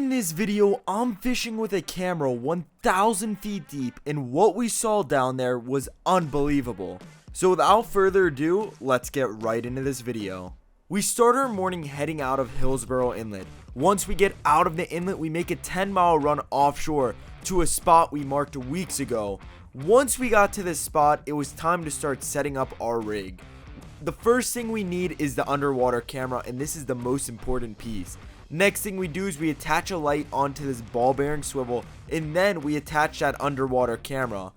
In this video, I'm fishing with a camera 1,000 feet deep, and what we saw down there was unbelievable. So without further ado, let's get right into this video. We start our morning heading out of Hillsboro Inlet. Once we get out of the inlet, we make a 10-mile run offshore to a spot we marked weeks ago. Once we got to this spot, it was time to start setting up our rig. The first thing we need is the underwater camera, and this is the most important piece. Next thing we do is we attach a light onto this ball bearing swivel, and then we attach that underwater camera.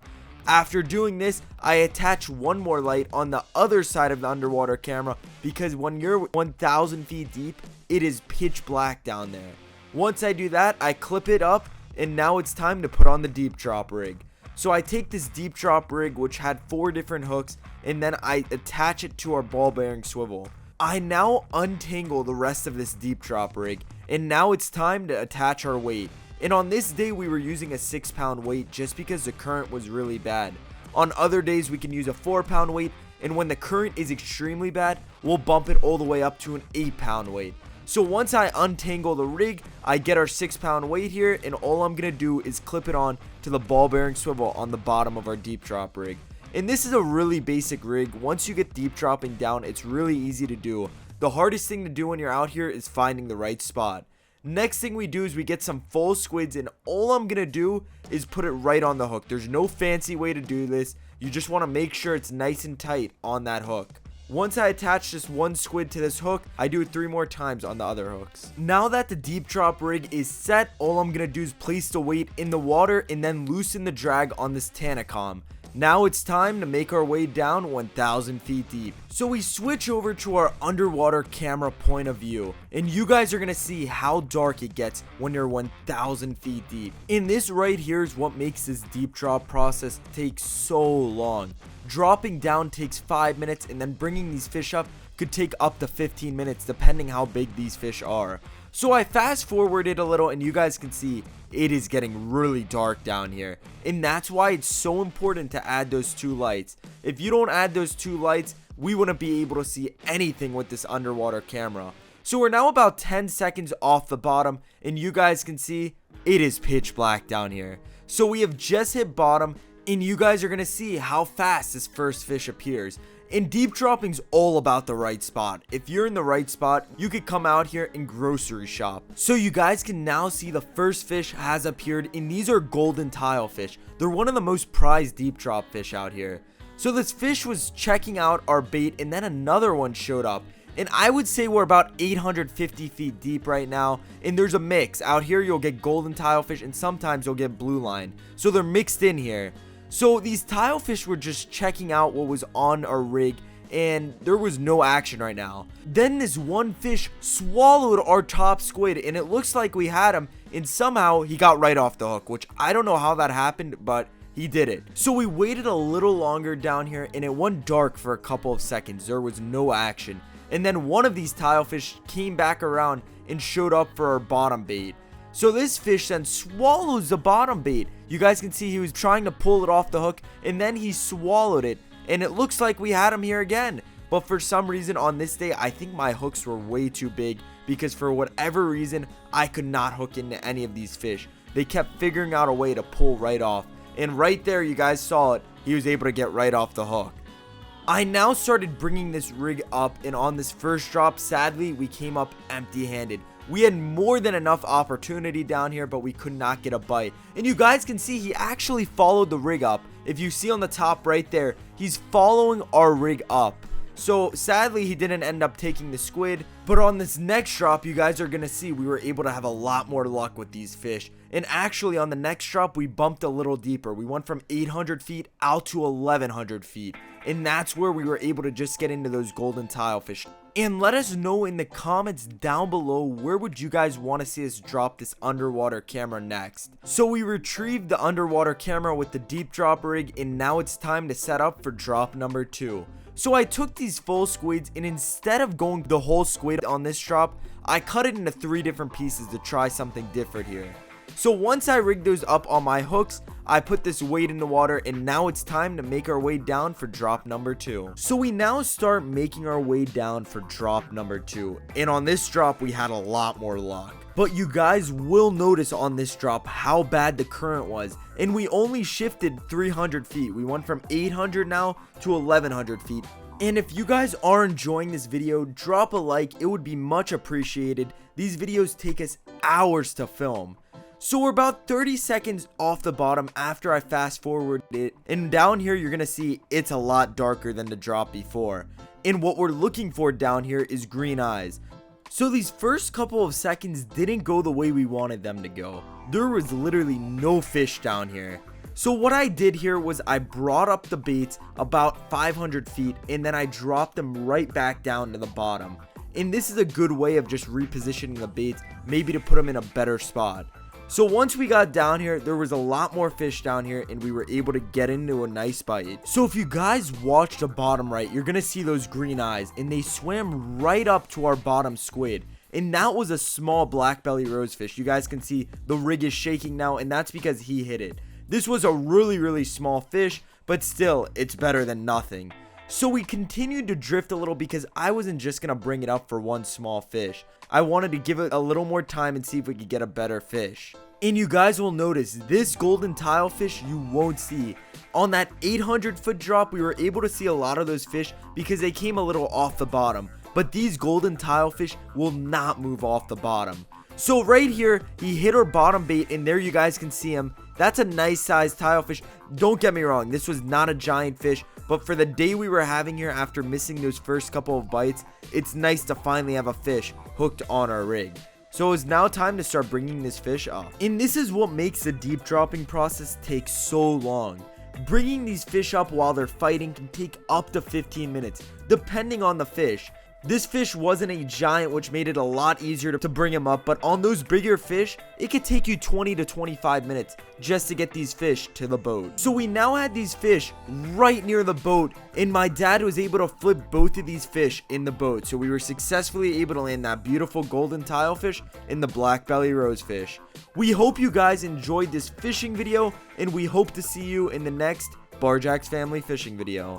After doing this, I attach one more light on the other side of the underwater camera because when you're 1,000 feet deep, it is pitch black down there. Once I do that, I clip it up, and now it's time to put on the deep drop rig. So I take this deep drop rig, which had 4 different hooks, and then I attach it to our ball bearing swivel. I now untangle the rest of this deep drop rig, and now it's time to attach our weight. And on this day we were using a 6-pound weight just because the current was really bad. On other days we can use a 4-pound weight, and when the current is extremely bad, we'll bump it all the way up to an 8-pound weight. So once I untangle the rig, I get our 6-pound weight here, and all I'm gonna do is clip it on to the ball bearing swivel on the bottom of our deep drop rig. And this is a really basic rig. Once you get deep dropping down, it's really easy to do. The hardest thing to do when you're out here is finding the right spot. Next thing we do is we get some full squids, and all I'm gonna do is put it right on the hook. There's no fancy way to do this. You just want to make sure it's nice and tight on that hook. Once I attach just one squid to this hook, I do it 3 more times on the other hooks. Now that the deep drop rig is set, all I'm gonna do is place the weight in the water and then loosen the drag on this Tanacom. Now it's time to make our way down 1,000 feet deep. So we switch over to our underwater camera point of view, and you guys are gonna see how dark it gets when you're 1,000 feet deep. And this right here is what makes this deep drop process take so long. Dropping down takes 5 minutes, and then bringing these fish up could take up to 15 minutes depending how big these fish are. So I fast forwarded a little, and you guys can see it is getting really dark down here, and that's why it's so important to add those 2 lights. If you don't add those 2 lights, we wouldn't be able to see anything with this underwater camera. So we're now about 10 seconds off the bottom, and you guys can see it is pitch black down here. So we have just hit bottom, and you guys are gonna see how fast this first fish appears. And deep dropping's all about the right spot. If you're in the right spot, you could come out here and grocery shop. So you guys can now see the first fish has appeared, and these are golden tilefish. They're one of the most prized deep drop fish out here. So this fish was checking out our bait, and then another one showed up. And I would say we're about 850 feet deep right now, and there's a mix. Out here you'll get golden tilefish, and sometimes you'll get blue line. So they're mixed in here. So these tilefish were just checking out what was on our rig, and there was no action right now. Then this one fish swallowed our top squid, and it looks like we had him, and somehow he got right off the hook, which I don't know how that happened, but he did it. So we waited a little longer down here, and it went dark for a couple of seconds. There was no action. And then one of these tilefish came back around and showed up for our bottom bait. So this fish then swallows the bottom bait. You guys can see he was trying to pull it off the hook, and then he swallowed it, and it looks like we had him here again. But for some reason on this day, I think my hooks were way too big, because for whatever reason I could not hook into any of these fish. They kept figuring out a way to pull right off, and right there you guys saw it, he was able to get right off the hook. I now started bringing this rig up, and on this first drop, sadly we came up empty-handed. We had more than enough opportunity down here, but we could not get a bite. And you guys can see he actually followed the rig up. If you see on the top right there, he's following our rig up. So sadly he didn't end up taking the squid, but on this next drop you guys are gonna see we were able to have a lot more luck with these fish. And actually on the next drop we bumped a little deeper. We went from 800 feet out to 1100 feet, and that's where we were able to just get into those golden tilefish. And let us know in the comments down below, where would you guys want to see us drop this underwater camera next. So we retrieved the underwater camera with the deep drop rig, and now it's time to set up for drop number 2. So I took these full squids, and instead of going the whole squid on this drop, I cut it into 3 different pieces to try something different here. So once I rigged those up on my hooks, I put this weight in the water, and now it's time to make our way down for drop number 2. So we now start making our way down for drop number 2, and on this drop we had a lot more luck. But you guys will notice on this drop how bad the current was, and we only shifted 300 feet. We went from 800 now to 1100 feet. And if you guys are enjoying this video, drop a like, it would be much appreciated. These videos take us hours to film. So we're about 30 seconds off the bottom after I fast forward it, and down here you're gonna see it's a lot darker than the drop before. And what we're looking for down here is green eyes. So these first couple of seconds didn't go the way we wanted them to go. There was literally no fish down here. So what I did here was I brought up the baits about 500 feet, and then I dropped them right back down to the bottom. And this is a good way of just repositioning the baits, maybe to put them in a better spot. So once we got down here, there was a lot more fish down here, and we were able to get into a nice bite. So if you guys watch the bottom right, you're gonna see those green eyes, and they swam right up to our bottom squid. And that was a small blackbelly rosefish. You guys can see the rig is shaking now, and that's because he hit it. This was a really small fish, but still, it's better than nothing. So we continued to drift a little because I wasn't just gonna bring it up for one small fish. I wanted to give it a little more time and see if we could get a better fish. And you guys will notice this golden tilefish you won't see. On that 800 foot drop, we were able to see a lot of those fish because they came a little off the bottom. But these golden tilefish will not move off the bottom. So right here, he hit our bottom bait, and there you guys can see him. That's a nice sized tilefish. Don't get me wrong, this was not a giant fish, but for the day we were having here after missing those first couple of bites, it's nice to finally have a fish hooked on our rig. So it's now time to start bringing this fish up. And this is what makes the deep dropping process take so long. Bringing these fish up while they're fighting can take up to 15 minutes, depending on the fish. This fish wasn't a giant, which made it a lot easier to bring him up, but on those bigger fish, it could take you 20 to 25 minutes just to get these fish to the boat. So we now had these fish right near the boat, and my dad was able to flip both of these fish in the boat. So we were successfully able to land that beautiful golden tilefish and the blackbelly rosefish. We hope you guys enjoyed this fishing video, and we hope to see you in the next Barjack's Family fishing video.